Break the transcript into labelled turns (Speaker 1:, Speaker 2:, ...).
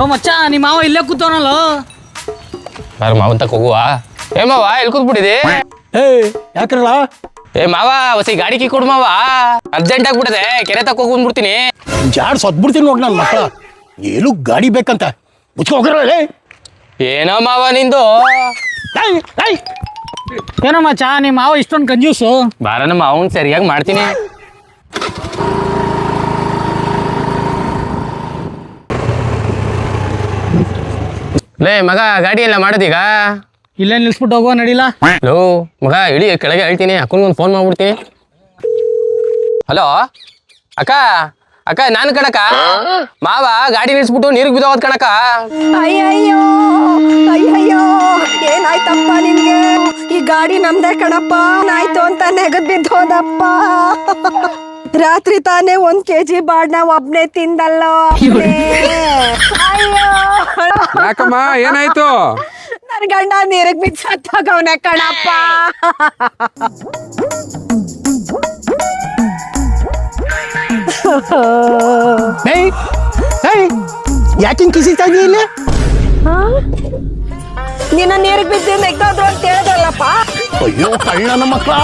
Speaker 1: ಓ ಮಚ್ಚ ನಿಮ್ಮ ಮಾವ ಇಲ್ಲೇ ಕೂತವನಲ್ಲ.
Speaker 2: ಯಾರು ಮಾವನ್ ತಕ ಹೋಗುವ? ಏ ಮಾವ ಎಲ್ಲಿ ಕೂತ್ಬಿಟ್ಟಿದೆ?
Speaker 3: ಯಾಕ್ರಲ್ಲ?
Speaker 2: ಏ ಮಾವ ಹೊಸಿ ಗಾಡಿ ಕೀ ಕೊಡು ಮಾವ, ಅರ್ಜೆಂಟ್ ಆಗ್ಬಿಟ್ಟದೆ, ಕೆರೆ ತಕ ಹೋಗಿ ಬಂದ್ಬಿಡ್ತೀನಿ.
Speaker 3: ಜಾಡ್ ಸೊದ್ಬಿಡ್ತೀನಿ ನೋಡಿ ನನ್ನ ಮಕ್ಕಳ. ಏನು ಗಾಡಿ ಬೇಕಂತ ಮುಚ್ಕೊ ಹೋಗ್ರಲ್ಲ.
Speaker 2: ಏನೋ ಮಾವ ನಿಂದು?
Speaker 1: ಏನೋ ಮಚ್ಚ ನಿಮ್ಮ ಮಾವ ಇಷ್ಟೊಂದು ಕಂಜೂಸು.
Speaker 2: ಬಾರ ನಮ್ಮ ಮಾವನ್ ಸರಿಯಾಗಿ ಮಾಡ್ತೀನಿ. ಲೇ ಮಗ ಗಾಡಿ ಎಲ್ಲ ಮಾಡೋದೀಗ?
Speaker 1: ಇಲ್ಲೇ ನಿಲ್ಸ್ಬಿಟ್ಟು ಹೋಗುವ ನಡಿಲ್ಲ.
Speaker 2: ಲೋ ಮಗ ಇಳಿ ಕೆಳಗೆ ಹೇಳ್ತೀನಿ, ಅಕ್ಕನಿಗೊಂದು ಫೋನ್ ಮಾಡ್ಬಿಡ್ತೀನಿ. ಹಲೋ ಅಕ್ಕ, ಅಕ್ಕ ನಾನು ಕಣಕ್ಕ. ಮಾವ ಗಾಡಿ ನಿಲ್ಸ್ಬಿಟ್ಟು ನೀರಿಗೆ ಬಿದ್ದೋದ್ ಕಣಕ್ಕ.
Speaker 4: ಅಯ್ಯಯ್ಯೋ ಅಯ್ಯಯ್ಯೋ, ಏನಾಯ್ತಪ್ಪ ನಿನ್ಗೆ? ಈ ಗಾಡಿ ನಮ್ದೇ ಕಣಪ್ಪ. ಆಯ್ತು ಅಂತ ನೆಗದ್ ಬಿದ್ದೋದಪ್ಪ. ರಾತ್ರಿ ತಾನೇ 1 kg ಬಾಡ್ನ ಒಬ್ನೇ ತಿಂದಲ್ಲೋ. ಅಯ್ಯೋ
Speaker 5: ಯಾಕಮ್ಮ ಏನಾಯ್ತು?
Speaker 4: ನನ್ ಗಂಡ ನೀರಿಗೆ ಬಿದ್ದು ಸತ್ತೋಗವ್ನೆ ಕಣಪ್ಪ.
Speaker 3: ಯಾಕಿಂಗ್ ಕಿಸಿತಾ ಇದೀಯ ಇಲ್ಲಿ?
Speaker 4: ನಿನ್ನ ನೀರಿಗೆ ಬಿದ್ದು ನೆಗ್ದೋದ್ರು ಅಂತ ಹೇಳಿದ್ರಲ್ಲಪ್ಪ.
Speaker 3: ಅಯ್ಯೋ ಕಳ್ಳನ ಮಕ್ಕಳ,